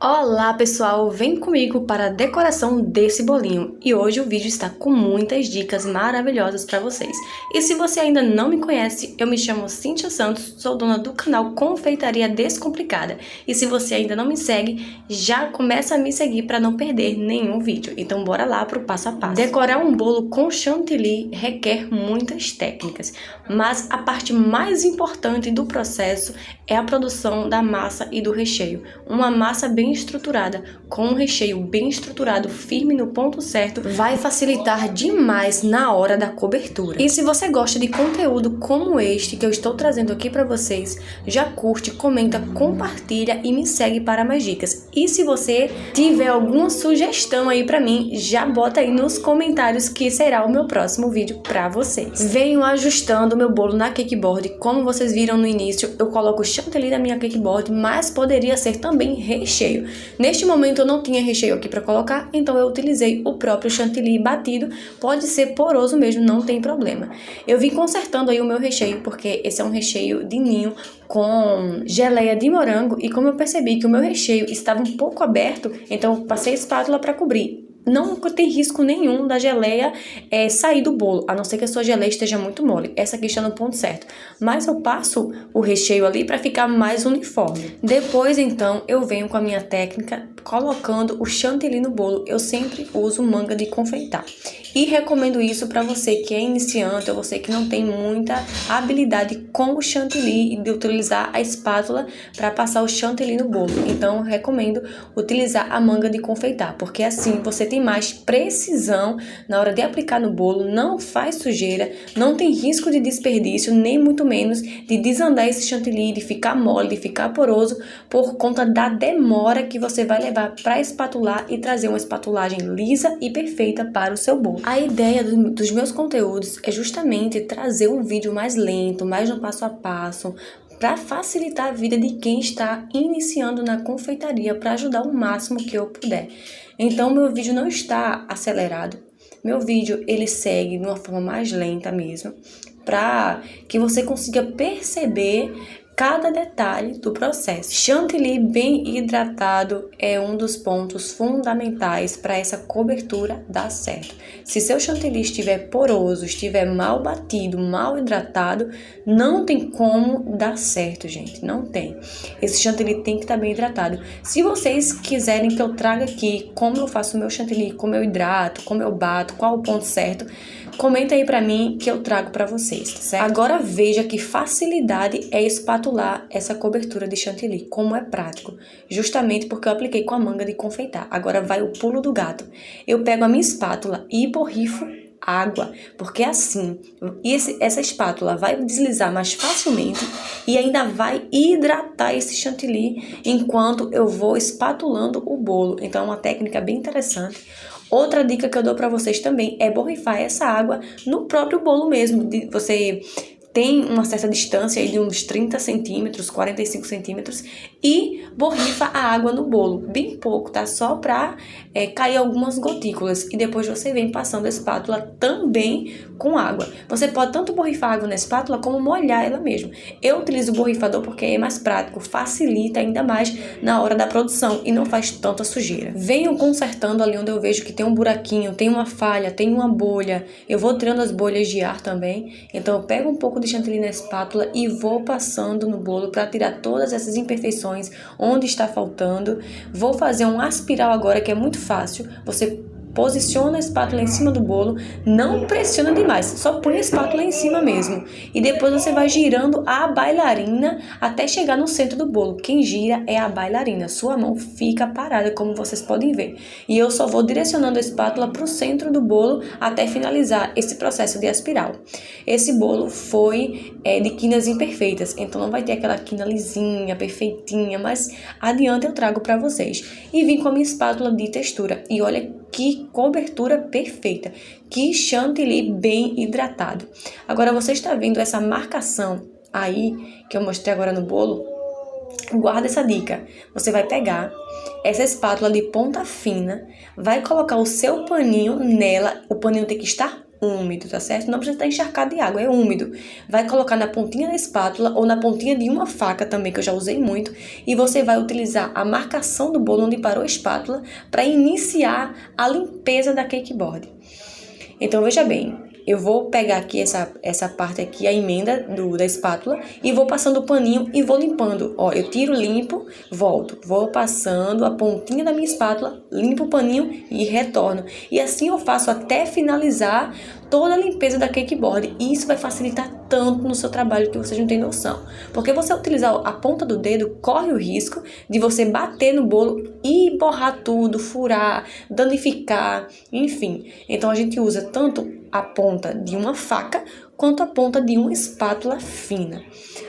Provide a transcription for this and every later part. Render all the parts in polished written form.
Olá pessoal, vem comigo para a decoração desse bolinho e hoje o vídeo está com muitas dicas maravilhosas para vocês. E se você ainda não me conhece, eu me chamo Cíntia Santos, sou dona do canal Confeitaria Descomplicada. E se você ainda não me segue, já começa a me seguir para não perder nenhum vídeo. Então bora lá para o passo a passo. Decorar um bolo com chantilly requer muitas técnicas, mas a parte mais importante do processo é a produção da massa e do recheio. Uma massa bem estruturada, com um recheio bem estruturado, firme no ponto certo, vai facilitar demais na hora da cobertura. E se você gosta de conteúdo como este que eu estou trazendo aqui para vocês, já curte, comenta, compartilha e me segue para mais dicas. E se você tiver alguma sugestão aí para mim, já bota aí nos comentários que será o meu próximo vídeo para vocês. Venho ajustando o meu bolo na cakeboard, como vocês viram no início, eu coloco chantilly na minha cakeboard, mas poderia ser também recheio. Neste momento eu não tinha recheio aqui para colocar, então eu utilizei o próprio chantilly batido, pode ser poroso mesmo, não tem problema. Eu vim consertando aí o meu recheio, porque esse é um recheio de ninho com geleia de morango, e como eu percebi que o meu recheio estava um pouco aberto, então eu passei a espátula para cobrir. Não tem risco nenhum da geleia sair do bolo, a não ser que a sua geleia esteja muito mole. Essa aqui está no ponto certo. Mas eu passo o recheio ali para ficar mais uniforme. Depois, então, eu venho com a minha técnica colocando o chantilly no bolo. Eu sempre uso manga de confeitar. E recomendo isso para você que é iniciante ou você que não tem muita habilidade com o chantilly e de utilizar a espátula para passar o chantilly no bolo. Então, eu recomendo utilizar a manga de confeitar, porque assim você tem mais precisão na hora de aplicar no bolo, não faz sujeira, não tem risco de desperdício, nem muito menos de desandar esse chantilly, de ficar mole, de ficar poroso, por conta da demora que você vai levar para espatular e trazer uma espatulagem lisa e perfeita para o seu bolo. A ideia dos meus conteúdos é justamente trazer um vídeo mais lento, mais no passo a passo, para facilitar a vida de quem está iniciando na confeitaria, para ajudar o máximo que eu puder. Então, meu vídeo não está acelerado. Meu vídeo, ele segue de uma forma mais lenta mesmo, para que você consiga perceber cada detalhe do processo. Chantilly bem hidratado é um dos pontos fundamentais para essa cobertura dar certo. Se seu chantilly estiver poroso, estiver mal batido, mal hidratado, não tem como dar certo, gente, não tem. Esse chantilly tem que estar bem hidratado. Se vocês quiserem que eu traga aqui como eu faço o meu chantilly, como eu hidrato, como eu bato, qual o ponto certo, comenta aí pra mim que eu trago pra vocês, tá certo? Agora veja que facilidade é espatular essa cobertura de chantilly, como é prático. Justamente porque eu apliquei com a manga de confeitar. Agora vai o pulo do gato. Eu pego a minha espátula e borrifo água, porque assim, essa espátula vai deslizar mais facilmente e ainda vai hidratar esse chantilly enquanto eu vou espatulando o bolo. Então é uma técnica bem interessante. Outra dica que eu dou para vocês também é borrifar essa água no próprio bolo mesmo. Você tem uma certa distância aí de uns 30 centímetros, 45 centímetros e borrifa a água no bolo, bem pouco, tá? Só pra cair algumas gotículas e depois você vem passando a espátula também com água. Você pode tanto borrifar água na espátula como molhar ela mesmo. Eu utilizo o borrifador porque é mais prático, facilita ainda mais na hora da produção e não faz tanta sujeira. Venho consertando ali onde eu vejo que tem um buraquinho, tem uma falha, tem uma bolha. Eu vou tirando as bolhas de ar também, então eu pego um pouco de chantilly na espátula e vou passando no bolo para tirar todas essas imperfeições onde está faltando. Vou fazer um aspiral agora que é muito fácil. Você posiciona a espátula em cima do bolo, não pressiona demais, só põe a espátula em cima mesmo. E depois você vai girando a bailarina até chegar no centro do bolo. Quem gira é a bailarina, sua mão fica parada, como vocês podem ver. E eu só vou direcionando a espátula para o centro do bolo até finalizar esse processo de aspiral. Esse bolo foi de quinas imperfeitas, então não vai ter aquela quina lisinha, perfeitinha, mas adiante eu trago para vocês. E vim com a minha espátula de textura. E olha que cobertura perfeita, que chantilly bem hidratado. Agora você está vendo essa marcação aí que eu mostrei agora no bolo? Guarda essa dica. Você vai pegar essa espátula de ponta fina, vai colocar o seu paninho nela, o paninho tem que estar úmido, tá certo? Não precisa estar encharcado de água, é úmido. Vai colocar na pontinha da espátula ou na pontinha de uma faca também, que eu já usei muito, e você vai utilizar a marcação do bolo onde parou a espátula para iniciar a limpeza da cake board. Então, veja bem, eu vou pegar aqui essa parte aqui, a emenda da espátula, e vou passando o paninho e vou limpando. Ó, eu tiro, limpo, volto. Vou passando a pontinha da minha espátula, limpo o paninho e retorno. E assim eu faço até finalizar toda a limpeza da cake board. E isso vai facilitar tanto no seu trabalho que vocês não têm noção. Porque você utilizar a ponta do dedo, corre o risco de você bater no bolo e borrar tudo, furar, danificar, enfim. Então a gente usa tanto a ponta de uma faca quanto a ponta de uma espátula fina.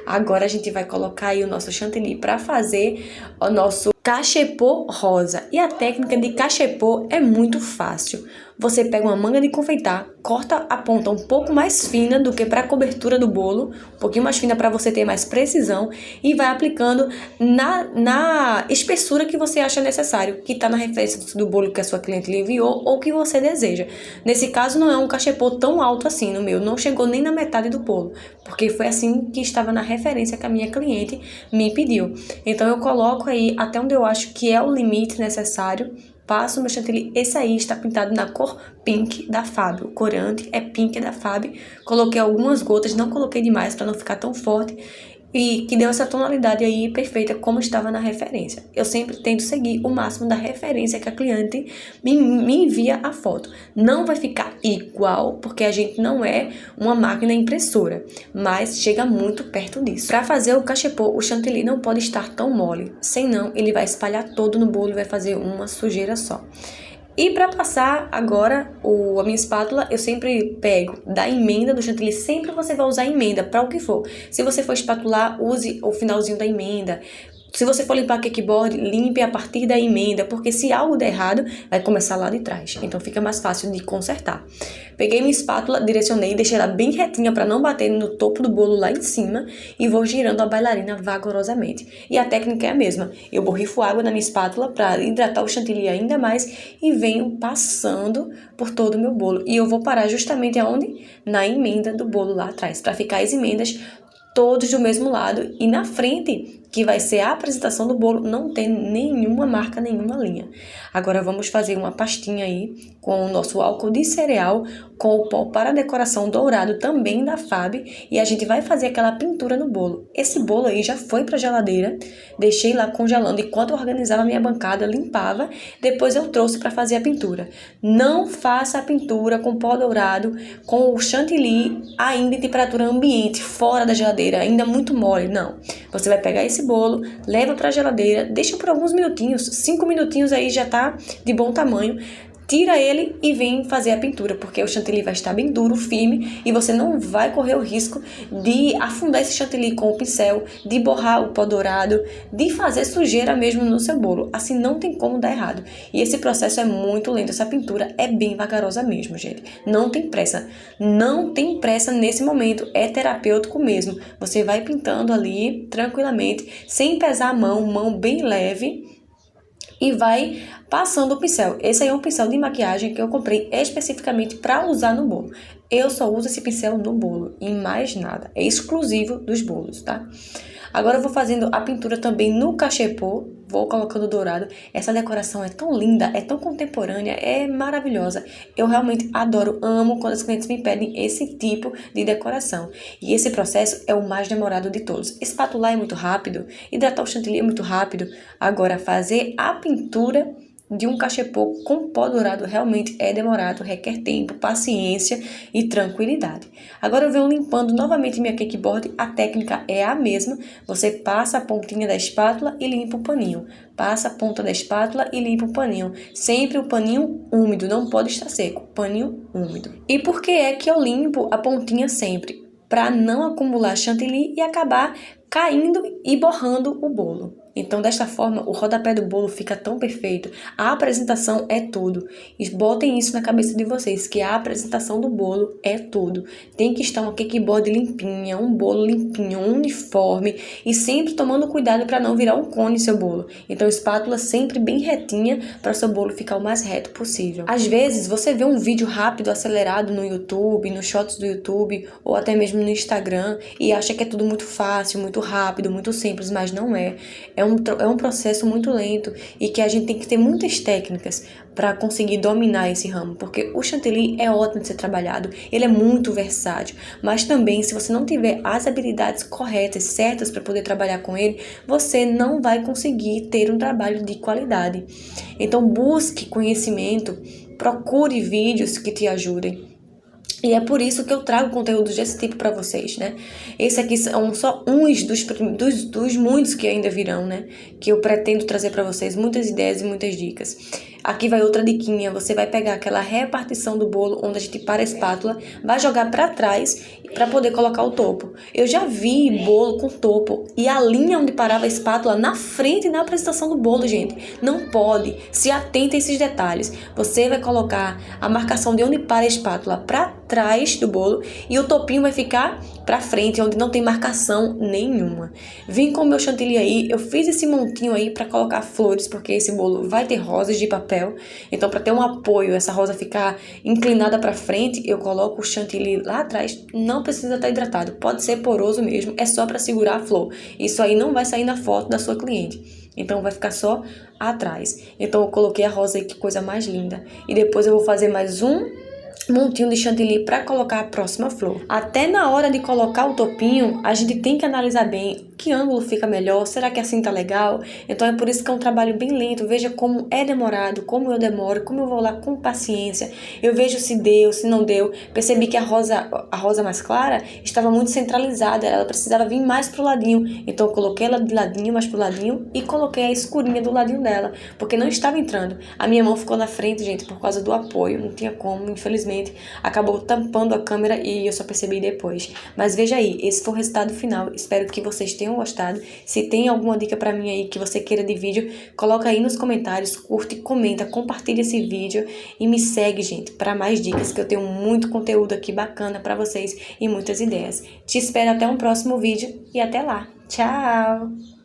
Agora a gente vai colocar aí o nosso chantilly para fazer o nosso cachepô rosa. E a técnica de cachepô é muito fácil. Você pega uma manga de confeitar, corta a ponta um pouco mais fina do que para a cobertura do bolo, um pouquinho mais fina para você ter mais precisão, e vai aplicando na espessura que você acha necessário, que está na referência do bolo que a sua cliente lhe enviou ou que você deseja. Nesse caso não é um cachepô tão alto assim, no meu não chegou nem na metade do bolo, porque foi assim que estava na referência que a minha cliente me pediu. Então eu coloco aí até onde eu acho que é o limite necessário, passo o meu chantilly. Esse aí está pintado na cor pink da Fab, o corante é pink da Fab. Coloquei algumas gotas, não coloquei demais para não ficar tão forte, e que deu essa tonalidade aí perfeita como estava na referência. Eu sempre tento seguir o máximo da referência que a cliente me envia a foto. Não vai ficar igual, porque a gente não é uma máquina impressora, mas chega muito perto disso. Para fazer o cachepô, o chantilly não pode estar tão mole, senão ele vai espalhar todo no bolo e vai fazer uma sujeira só. E para passar agora a minha espátula, eu sempre pego da emenda do chantilly. Sempre você vai usar a emenda para o que for. Se você for espatular, use o finalzinho da emenda. Se você for limpar a cake board, limpe a partir da emenda, porque se algo der errado, vai começar lá de trás. Então fica mais fácil de consertar. Peguei minha espátula, direcionei, deixei ela bem retinha para não bater no topo do bolo lá em cima e vou girando a bailarina vagarosamente. E a técnica é a mesma. Eu borrifo água na minha espátula para hidratar o chantilly ainda mais e venho passando por todo o meu bolo. E eu vou parar justamente aonde? Na emenda do bolo lá atrás, para ficar as emendas todos do mesmo lado, e na frente, que vai ser a apresentação do bolo, não tem nenhuma marca, nenhuma linha. Agora vamos fazer uma pastinha aí com o nosso álcool de cereal, com o pó para decoração dourado também da Fab, e a gente vai fazer aquela pintura no bolo. Esse bolo aí já foi para a geladeira, deixei lá congelando enquanto eu organizava a minha bancada, limpava, depois eu trouxe para fazer a pintura. Não faça a pintura com pó dourado, com o chantilly ainda em temperatura ambiente, fora da geladeira, ainda muito mole, não. Você vai pegar esse bolo, leva para a geladeira, deixa por alguns minutinhos, 5 minutinhos aí já tá de bom tamanho. Tira ele e vem fazer a pintura, porque o chantilly vai estar bem duro, firme, e você não vai correr o risco de afundar esse chantilly com o pincel, de borrar o pó dourado, de fazer sujeira mesmo no seu bolo. Assim não tem como dar errado. E esse processo é muito lento, essa pintura é bem vagarosa mesmo, gente. Não tem pressa. Não tem pressa nesse momento, é terapêutico mesmo. Você vai pintando ali tranquilamente, sem pesar a mão bem leve, e vai passando o pincel. Esse aí é um pincel de maquiagem que eu comprei especificamente para usar no bolo. Eu só uso esse pincel no bolo e mais nada. É exclusivo dos bolos, tá? Agora eu vou fazendo a pintura também no cachepô, vou colocando dourado. Essa decoração é tão linda, é tão contemporânea, é maravilhosa. Eu realmente adoro, amo quando os clientes me pedem esse tipo de decoração. E esse processo é o mais demorado de todos. Espatular é muito rápido, hidratar o chantilly é muito rápido. Agora fazer a pintura de um cachepô com pó dourado realmente é demorado, requer tempo, paciência e tranquilidade. Agora eu venho limpando novamente minha cake board. A técnica é a mesma, você passa a pontinha da espátula e limpa o paninho. Passa a ponta da espátula e limpa o paninho. Sempre o paninho úmido, não pode estar seco, paninho úmido. E por que é que eu limpo a pontinha sempre? Para não acumular chantilly e acabar caindo e borrando o bolo. Então, desta forma, o rodapé do bolo fica tão perfeito. A apresentação é tudo. E botem isso na cabeça de vocês, que a apresentação do bolo é tudo. Tem que estar uma cakeboard limpinha, um bolo limpinho, um uniforme e sempre tomando cuidado para não virar um cone seu bolo. Então, espátula sempre bem retinha para o seu bolo ficar o mais reto possível. Às vezes, você vê um vídeo rápido, acelerado no YouTube, nos shorts do YouTube ou até mesmo no Instagram e acha que é tudo muito fácil, muito rápido, muito simples, mas não é. É um processo muito lento e que a gente tem que ter muitas técnicas para conseguir dominar esse ramo, porque o chantilly é ótimo de ser trabalhado, ele é muito versátil, mas também se você não tiver as habilidades corretas, certas para poder trabalhar com ele, você não vai conseguir ter um trabalho de qualidade. Então busque conhecimento, procure vídeos que te ajudem. E é por isso que eu trago conteúdos desse tipo para vocês, né? Esse aqui são só uns dos muitos que ainda virão, né? Que eu pretendo trazer para vocês muitas ideias e muitas dicas. Aqui vai outra diquinha, você vai pegar aquela repartição do bolo onde a gente para a espátula, vai jogar para trás para poder colocar o topo. Eu já vi bolo com topo e a linha onde parava a espátula na frente na apresentação do bolo, gente. Não pode. Se atenta a esses detalhes. Você vai colocar a marcação de onde para a espátula para trás do bolo e o topinho vai ficar para frente, onde não tem marcação nenhuma. Vim com o meu chantilly aí, eu fiz esse montinho aí para colocar flores, porque esse bolo vai ter rosas de papel. Então, para ter um apoio, essa rosa ficar inclinada para frente, eu coloco o chantilly lá atrás. Não precisa estar hidratado, pode ser poroso mesmo, é só para segurar a flor. Isso aí não vai sair na foto da sua cliente. Então, vai ficar só atrás. Então, eu coloquei a rosa aí, que coisa mais linda. E depois eu vou fazer mais um montinho de chantilly para colocar a próxima flor. Até na hora de colocar o topinho, a gente tem que analisar bem que ângulo fica melhor, será que assim tá legal? Então é por isso que é um trabalho bem lento. Veja como é demorado, como eu demoro, como eu vou lá com paciência. Eu vejo se deu, se não deu. Percebi que a rosa mais clara estava muito centralizada, ela precisava vir mais pro ladinho. Então eu coloquei ela de ladinho, mais pro ladinho e coloquei a escurinha do ladinho dela, porque não estava entrando. A minha mão ficou na frente, gente, por causa do apoio, não tinha como, infelizmente. Acabou tampando a câmera e eu só percebi depois. Mas veja aí, esse foi o resultado final. Espero que vocês tenham gostado. Se tem alguma dica pra mim aí que você queira de vídeo, coloca aí nos comentários, curte, comenta, compartilha esse vídeo e me segue, gente, para mais dicas, que eu tenho muito conteúdo aqui bacana pra vocês e muitas ideias. Te espero até um próximo vídeo e até lá. Tchau!